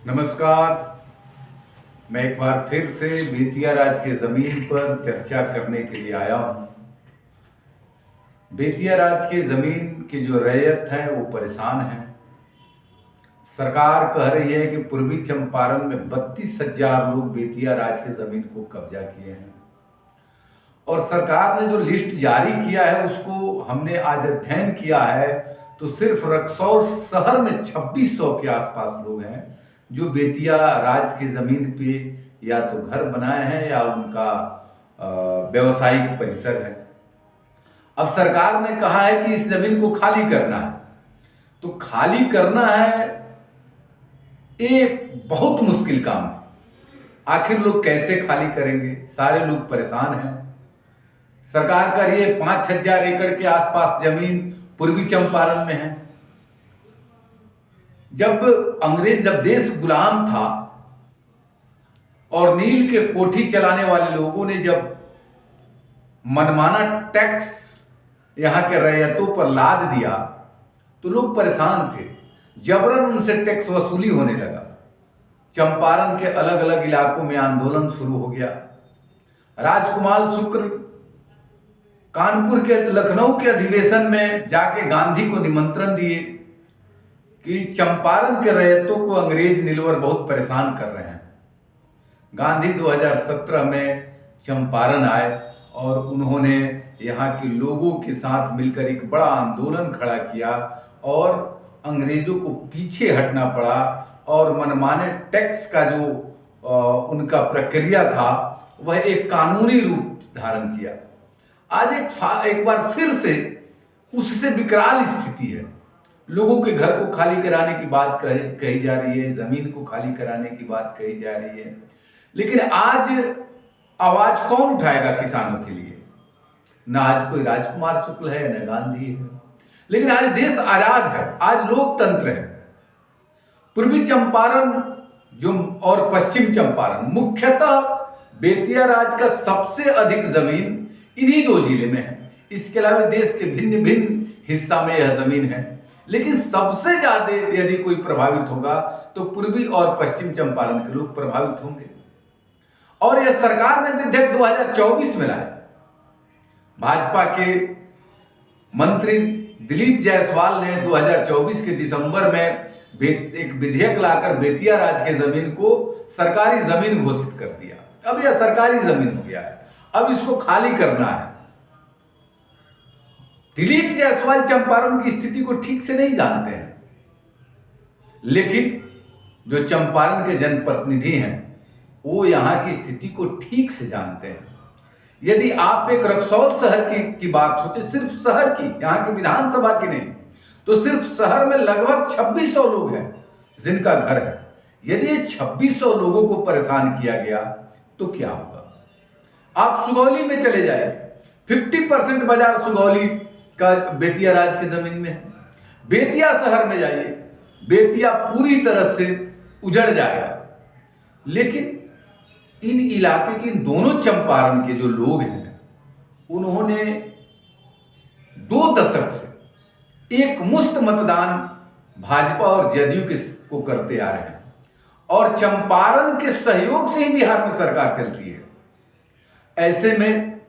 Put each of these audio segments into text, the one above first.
नमस्कार। मैं एक बार फिर से बेतिया राज के ज़मीन पर चर्चा करने के लिए आया हूँ। बेतिया राज के ज़मीन की जो रैयत है वो परेशान है। सरकार कह रही है कि पूर्वी चंपारण में 32,000 लोग बेतिया राज के ज़मीन को कब्जा किए हैं और सरकार ने जो लिस्ट जारी किया है उसको हमने आज अध्ययन किया है तो सिर्फ रक्सौल शहर में 2600 के आसपास लोग हैं जो बेतिया राज की ज़मीन पे या तो घर बनाए हैं या उनका व्यवसायिक परिसर है। अब सरकार ने कहा है कि इस ज़मीन को खाली करना है, तो खाली करना है ये बहुत मुश्किल काम है। आखिर लोग कैसे खाली करेंगे? सारे लोग परेशान हैं। सरकार कह रही है 5,000 एकड़ के आसपास जमीन पूर्वी चंपारण में है। जब देश गुलाम था और नील के कोठी चलाने वाले लोगों ने जब मनमाना टैक्स यहाँ के रैयतों पर लाद दिया तो लोग परेशान थे। जबरन उनसे टैक्स वसूली होने लगा। चंपारण के अलग अलग इलाकों में आंदोलन शुरू हो गया। राजकुमार शुक्ल कानपुर के लखनऊ के अधिवेशन में जाके गांधी को निमंत्रण दिए कि चंपारण के रैयतों को अंग्रेज नीलवर बहुत परेशान कर रहे हैं। गांधी 2017 में चंपारण आए और उन्होंने यहाँ के लोगों के साथ मिलकर एक बड़ा आंदोलन खड़ा किया और अंग्रेजों को पीछे हटना पड़ा और मनमाने टैक्स का जो उनका प्रक्रिया था वह एक कानूनी रूप धारण किया। आज एक बार फिर से उससे विकराल स्थिति है। लोगों के घर को खाली कराने की बात कही जा रही है, जमीन को खाली कराने की बात कही जा रही है, लेकिन आज आवाज कौन उठाएगा किसानों के लिए? ना आज कोई राजकुमार शुक्ल है न गांधी है। लेकिन आज देश आजाद है, आज लोकतंत्र है। पूर्वी चंपारण जो और पश्चिम चंपारण, मुख्यतः बेतिया राज का सबसे अधिक जमीन इन्हीं दो जिले में है। इसके अलावा देश के भिन्न भिन्न हिस्सा में यह जमीन है, लेकिन सबसे ज्यादा यदि कोई प्रभावित होगा तो पूर्वी और पश्चिम चंपारण के लोग प्रभावित होंगे। और यह सरकार ने विधेयक 2024 में लाया। भाजपा के मंत्री दिलीप जायसवाल ने 2024 के दिसंबर में एक विधेयक लाकर बेतिया राज के जमीन को सरकारी जमीन घोषित कर दिया। अब यह सरकारी जमीन हो गया है, अब इसको खाली करना है। दिलीप जायसवाल चंपारण की स्थिति को ठीक से नहीं जानते हैं, लेकिन जो चंपारण के जनप्रतिनिधि हैं वो यहाँ की स्थिति को ठीक से जानते हैं। यदि आप एक रक्सौल शहर की बात सोचे, सिर्फ शहर की, यहाँ की विधानसभा की नहीं, तो सिर्फ शहर में लगभग 2600 लोग हैं जिनका घर है। यदि ये 2600 लोगों को परेशान किया गया तो क्या होगा? आप सुगौली में चले जाए, 50% बाजार सुगौली का बेतिया राज की जमीन में है। बेतिया शहर में जाइए, बेतिया पूरी तरह से उजड़ जाएगा। लेकिन इन इलाके के इन दोनों चंपारण के जो लोग हैं उन्होंने 2 दशक से एक मुश्त मतदान भाजपा और जदयू को करते आ रहे हैं और चंपारण के सहयोग से ही बिहार में सरकार चलती है। ऐसे में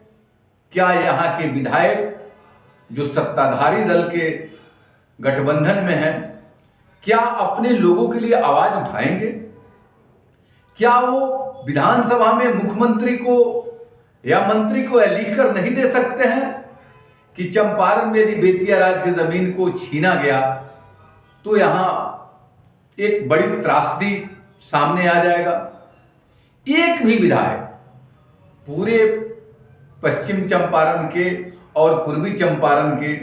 क्या यहाँ के विधायक जो सत्ताधारी दल के गठबंधन में हैं, क्या अपने लोगों के लिए आवाज उठाएंगे? क्या वो विधानसभा में मुख्यमंत्री को या मंत्री को यह लिखकर नहीं दे सकते हैं कि चंपारण में यदि बेतिया राज की जमीन को छीना गया तो यहां एक बड़ी त्रासदी सामने आ जाएगा? एक भी विधायक पूरे पश्चिम चंपारण के और पूर्वी चंपारण के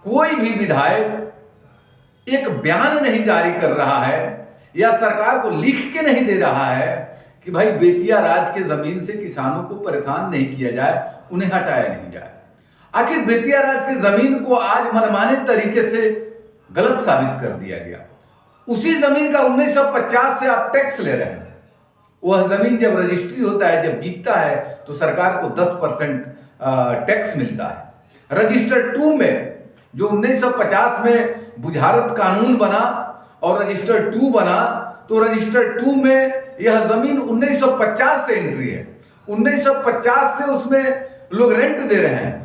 कोई भी विधायक एक बयान नहीं जारी कर रहा है या सरकार को लिख के नहीं दे रहा है कि भाई बेतिया राज के जमीन से किसानों को परेशान नहीं किया जाए, उन्हें हटाया नहीं जाए। आखिर बेतिया राज की जमीन को आज मनमाने तरीके से गलत साबित कर दिया गया। उसी जमीन का 1950 से आप टैक्स ले रहे हैं। वह जमीन जब रजिस्ट्री होता है, जब बिकता है तो सरकार को 10% टैक्स मिलता है। रजिस्टर 2 में जो 1950 में बुझारत कानून बना और रजिस्टर 2 बना तो रजिस्टर 2 में यह जमीन 1950 से एंट्री है, 1950 से उसमें लोग रेंट दे रहे हैं।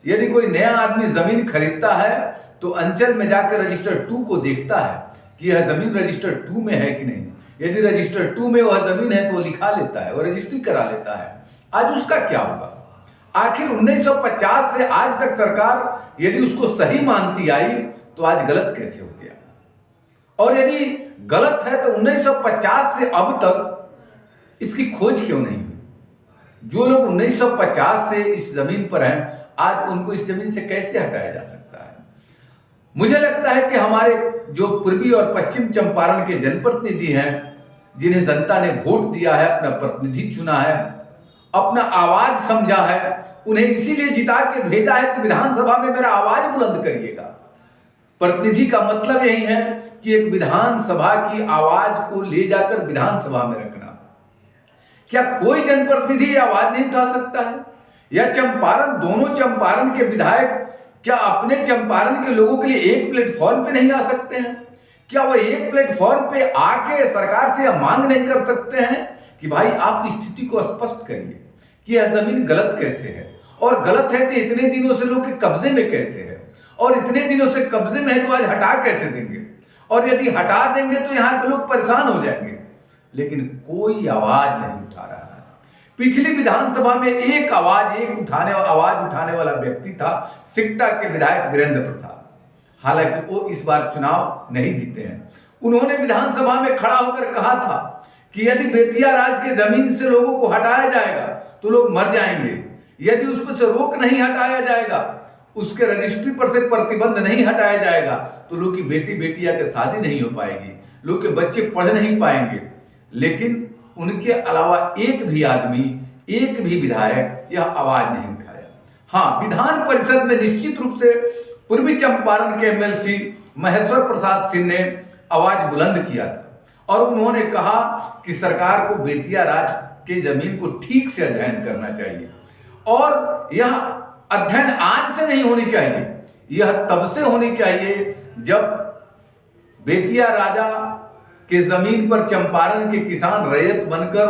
यदि कोई नया आदमी जमीन खरीदता है तो अंचल में जाकर रजिस्टर 2 को देखता है कि यह जमीन रजिस्टर 2 में है कि नहीं। यदि रजिस्टर 2 में वह जमीन है तो लिखा लेता है और रजिस्ट्री करा लेता है। आज उसका क्या होगा? आखिर 1950 से आज तक सरकार यदि उसको सही मानती आई तो आज गलत कैसे हो गया? और यदि गलत है तो 1950 से अब तक इसकी खोज क्यों नहीं हुई? जो लोग 1950 से इस जमीन पर हैं, आज उनको इस जमीन से कैसे हटाया जा सकता है? मुझे लगता है कि हमारे जो पूर्वी और पश्चिम चंपारण के जनप्रतिनिधि हैं, जिन्हें जनता ने वोट दिया है, अपना प्रतिनिधि चुना है, अपना आवाज समझा है, उन्हें इसीलिए जिता के भेजा है कि विधानसभा में मेरा आवाज बुलंद करिएगा। प्रतिनिधि का मतलब यही है कि एक विधानसभा की आवाज को ले जाकर विधानसभा में रखना। क्या कोई जनप्रतिनिधि आवाज नहीं उठा सकता है? या चंपारण, दोनों चंपारण के विधायक क्या अपने चंपारण के लोगों के लिए एक प्लेटफॉर्म पे नहीं आ सकते हैं? क्या वह एक प्लेटफॉर्म पे आके सरकार से यह मांग नहीं कर सकते हैं कि भाई आप स्थिति को स्पष्ट करिए कि यह जमीन गलत कैसे है, और गलत है तो इतने दिनों से लोग के कब्जे में कैसे है, और इतने दिनों से कब्जे में है तो आज हटा कैसे देंगे, और यदि हटा देंगे तो यहाँ के लोग परेशान हो जाएंगे। लेकिन कोई आवाज नहीं उठा रहा है। पिछली विधानसभा में एक आवाज उठाने वाला व्यक्ति था, सिकटा के विधायक वीरेंद्र प्रसाद। हालांकि वो इस बार चुनाव नहीं जीते हैं। उन्होंने विधानसभा में खड़ा होकर कहा था कि यदि बेतिया राज के जमीन से लोगों को हटाया जाएगा तो लोग मर जाएंगे, यदि उस पर से रोक नहीं हटाया जाएगा, उसके रजिस्ट्री पर से प्रतिबंध नहीं हटाया जाएगा तो लोग की बेटियां की शादी नहीं हो पाएगी, लोग के बच्चे पढ़ नहीं पाएंगे। लेकिन उनके अलावा एक भी आदमी, एक भी विधायक यह आवाज नहीं उठाया। हाँ, विधान परिषद में निश्चित रूप से पूर्वी चंपारण के एमएलसी महेश्वर प्रसाद सिंह ने आवाज बुलंद किया था और उन्होंने कहा कि सरकार को बेतिया राज के जमीन को ठीक से अध्ययन करना चाहिए, और यह अध्ययन आज से नहीं होनी चाहिए, यह तब से होनी चाहिए जब बेतिया राजा के जमीन पर चंपारण के किसान रैयत बनकर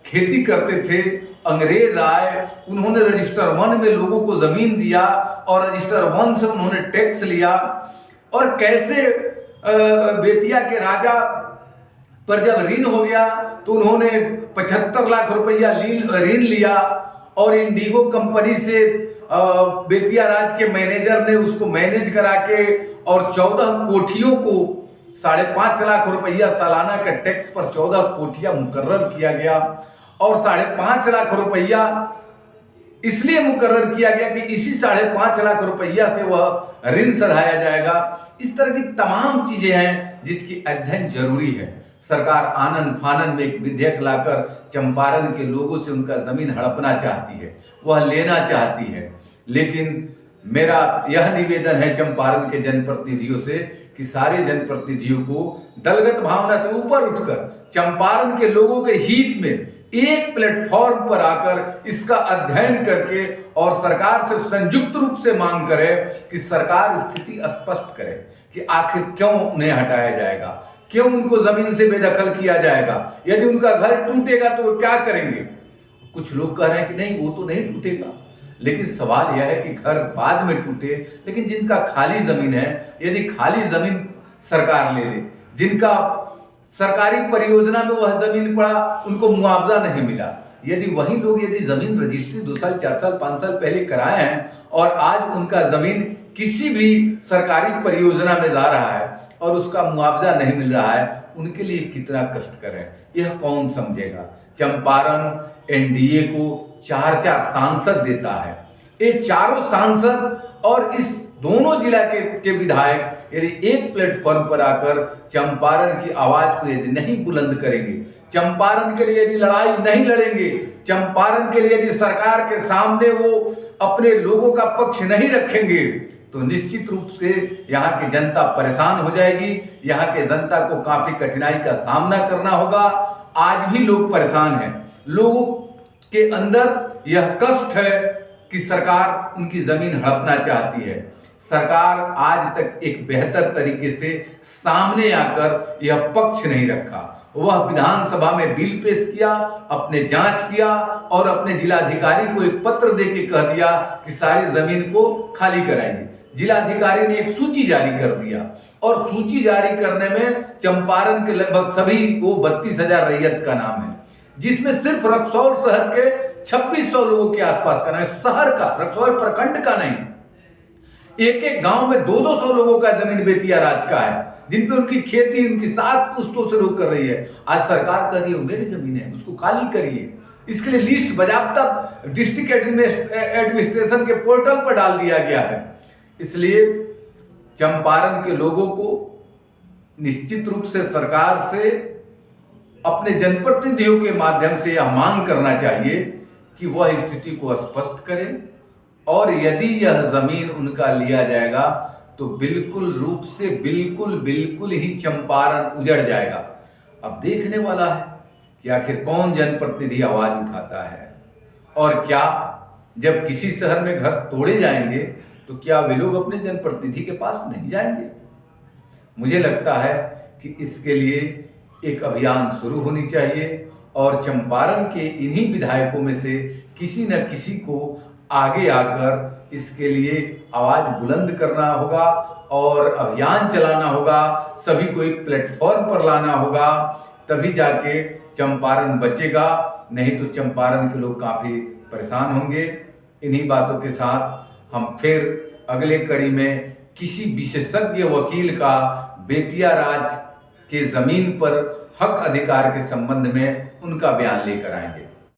खेती करते थे। अंग्रेज आए, उन्होंने रजिस्टर 1 में लोगों को जमीन दिया और रजिस्टर 1 से उन्होंने टैक्स लिया, और कैसे बेतिया के राजा पर जब ऋण हो गया तो उन्होंने 75 लाख रुपया ऋण लिया, और इंडिगो कंपनी से बेतिया राज के मैनेजर ने उसको मैनेज करा के और 14 कोठियों को 5.5 लाख रुपया सालाना के टैक्स पर 14 कोठियां मुकर्रर किया गया, और 5.5 लाख रुपया इसलिए मुकर्रर किया गया कि इसी 5.5 लाख रुपया से वह ऋण सधाया जाएगा। इस तरह की तमाम चीजें हैं जिसकी अध्ययन जरूरी है। सरकार आनन फानन में एक विधेयक लाकर चंपारण के लोगों से उनका जमीन हड़पना चाहती है, वह लेना चाहती है। लेकिन मेरा यह निवेदन है चंपारण के जनप्रतिनिधियों से कि सारे जनप्रतिनिधियों को दलगत भावना से ऊपर उठकर चंपारण के लोगों के हित में एक प्लेटफॉर्म पर आकर इसका अध्ययन करके और सरकार से संयुक्त रूप से मांग करे कि सरकार स्थिति स्पष्ट करे कि आखिर क्यों उन्हें हटाया जाएगा, क्यों उनको जमीन से बेदखल किया जाएगा, यदि उनका घर टूटेगा तो वो क्या करेंगे। कुछ लोग कह रहे हैं कि नहीं वो तो नहीं टूटेगा, लेकिन सवाल यह है कि घर बाद में टूटे, लेकिन जिनका खाली जमीन है, यदि खाली जमीन सरकार ले ले, जिनका सरकारी परियोजना में वह जमीन पड़ा उनको मुआवजा नहीं मिला, यदि वही लोग यदि जमीन रजिस्ट्री 2 साल 4 साल 5 साल पहले कराए हैं और आज उनका जमीन किसी भी सरकारी परियोजना में जा रहा है और उसका मुआवजा नहीं मिल रहा है, उनके लिए कितना कष्टकर है यह कौन समझेगा। चंपारण एनडीए को 4 सांसद देता है, ये चारों सांसद और इस दोनों जिला के विधायक यदि एक प्लेटफॉर्म पर आकर चंपारण की आवाज को यदि नहीं बुलंद करेंगे, चंपारण के लिए यदि लड़ाई नहीं लड़ेंगे, चंपारण के लिए यदि सरकार के सामने वो अपने लोगों का पक्ष नहीं रखेंगे, तो निश्चित रूप से यहाँ की जनता परेशान हो जाएगी। यहाँ के जनता को काफी कठिनाई का सामना करना होगा। आज भी लोग परेशान हैं, लोगों के अंदर यह कष्ट है कि सरकार उनकी जमीन हड़पना चाहती है। सरकार आज तक एक बेहतर तरीके से सामने आकर यह पक्ष नहीं रखा। वह विधानसभा में बिल पेश किया, अपने जांच किया और अपने जिलाधिकारी को एक पत्र देके कह दिया कि सारी जमीन को खाली कराइए। जिलाधिकारी ने एक सूची जारी कर दिया और सूची जारी करने में चंपारण के लगभग सभी वो 32,000 रैयत का नाम है, जिसमें सिर्फ रक्सौल शहर के 2600 लोगों के आसपास का नाम है। शहर का, रक्सौल प्रखंड का नहीं। एक एक गांव में 200-200 लोगों का जमीन बेतिया राज का है, जिन पे उनकी खेती उनकी 7 पुश्तों से लोग कर रही है। आज सरकार कह रही है मेरी जमीन है, उसको खाली करिए। इसके लिए लिस्ट बाजाबता डिस्ट्रिक्ट एडमिनिस्ट्रेशन के पोर्टल पर डाल दिया गया है। इसलिए चंपारण के लोगों को निश्चित रूप से सरकार से अपने जनप्रतिनिधियों के माध्यम से यह मांग करना चाहिए कि वह स्थिति को स्पष्ट करें और यदि यह जमीन उनका लिया जाएगा तो बिल्कुल रूप से बिल्कुल ही चंपारण उजड़ जाएगा। अब देखने वाला है कि आखिर कौन जनप्रतिनिधि आवाज उठाता है और क्या जब किसी शहर में घर तोड़े जाएंगे तो क्या वे लोग अपने जनप्रतिनिधि के पास नहीं जाएंगे। मुझे लगता है कि इसके लिए एक अभियान शुरू होनी चाहिए और चंपारण के इन्हीं विधायकों में से किसी न किसी को आगे आकर इसके लिए आवाज बुलंद करना होगा और अभियान चलाना होगा। सभी को एक प्लेटफॉर्म पर लाना होगा, तभी जाके चंपारण बचेगा, नहीं तो चंपारण के लोग काफ़ी परेशान होंगे। इन्हीं बातों के साथ हम फिर अगले कड़ी में किसी विशेषज्ञ वकील का बेतिया राज के ज़मीन पर हक अधिकार के संबंध में उनका बयान लेकर आएंगे।